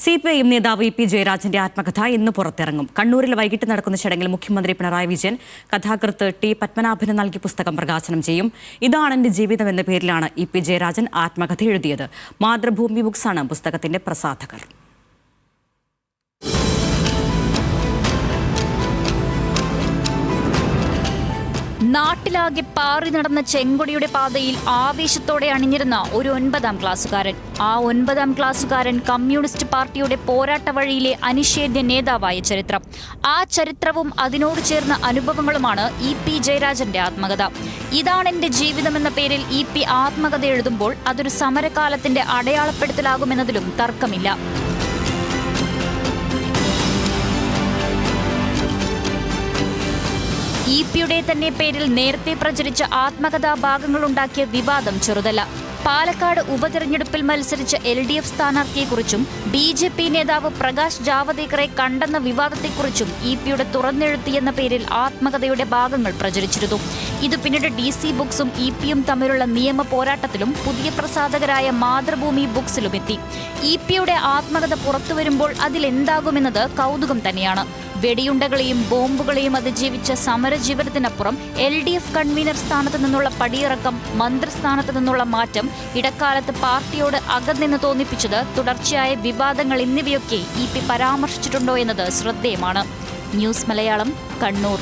CPIM നേതാവ് E P ജയരാജന്റെ ആത്മകഥ ഇന്ന് പുറത്തിറങ്ങും. കണ്ണൂരിൽ വൈകിട്ട് നടക്കുന്ന ചടങ്ങിൽ മുഖ്യമന്ത്രി പിണറായി വിജയൻ കഥാകൃത്ത് ടി പത്മനാഭന് നൽകി പുസ്തകം പ്രകാശനം ചെയ്യും. ഇതാണ് എന്റെ ജീവിതം എന്ന പേരിലാണ് ഇ പി ജയരാജൻ ആത്മകഥ എഴുതിയത്. മാതൃഭൂമി ബുക്സാണ് പുസ്തകത്തിന്റെ പ്രസാധകർ. നാട്ടിലാകെ പാറി നടന്ന ചെങ്കൊടിയുടെ പാതയിൽ ആവേശത്തോടെ അണിഞ്ഞിരുന്ന ഒരു 9ാം ക്ലാസ്സുകാരൻ. ആ 9ാം ക്ലാസ്സുകാരൻ കമ്മ്യൂണിസ്റ്റ് പാർട്ടിയുടെ പോരാട്ട വഴിയിലെ അനിഷേധ്യ നേതാവായ ചരിത്രം. ആ ചരിത്രവും അതിനോട് ചേർന്ന അനുഭവങ്ങളുമാണ് ഇ പി ജയരാജന്റെ ആത്മകഥ. ഇതാണ് എന്റെ ജീവിതം എന്ന പേരിൽ ഇ പി ആത്മകഥ എഴുതുമ്പോൾ അതൊരു സമരകാലത്തിന്റെ അടയാളപ്പെടുത്തലാകുമെന്നതിലും തർക്കമില്ല. ഇ പിയുടെ തന്നെ പേരിൽ നേരത്തെ പ്രചരിച്ച ആത്മകഥാ ഭാഗങ്ങളുണ്ടാക്കിയ വിവാദം ചെറുതല്ല. പാലക്കാട് ഉപതെരഞ്ഞെടുപ്പിൽ മത്സരിച്ച LDF സ്ഥാനാർത്ഥിയെക്കുറിച്ചും BJP നേതാവ് പ്രകാശ് ജാവദേക്കറെ കണ്ടെന്ന വിവാദത്തെക്കുറിച്ചും ഇ പിയുടെ തുറന്നെഴുത്തിയെന്ന പേരിൽ ആത്മകഥയുടെ ഭാഗങ്ങൾ പ്രചരിച്ചിരുന്നു. ഇത് പിന്നീട് DC ബുക്സും ഇ പിയും തമ്മിലുള്ള നിയമ പോരാട്ടത്തിലും പുതിയ പ്രസാധകരായ മാതൃഭൂമി ബുക്സിലും എത്തി. ഇ പിയുടെ ആത്മകഥ പുറത്തുവരുമ്പോൾ അതിലെന്താകുമെന്നത് കൗതുകം തന്നെയാണ്. വെടിയുണ്ടകളെയും ബോംബുകളെയും അതിജീവിച്ച സമരജീവിതത്തിനപ്പുറം LDF കൺവീനർ സ്ഥാനത്ത് നിന്നുള്ള പടിയിറക്കം, മന്ത്രിസ്ഥാനത്ത് നിന്നുള്ള മാറ്റം, ഇടക്കാലത്ത് പാർട്ടിയോട് അകന്നെന്ന് തോന്നിപ്പിച്ചത്, തുടർച്ചയായ വിവാദങ്ങൾ എന്നിവയൊക്കെ ഇ പി പരാമർശിച്ചിട്ടുണ്ടോ എന്നത് ശ്രദ്ധേയമാണ്. ന്യൂസ് മലയാളം, കണ്ണൂർ.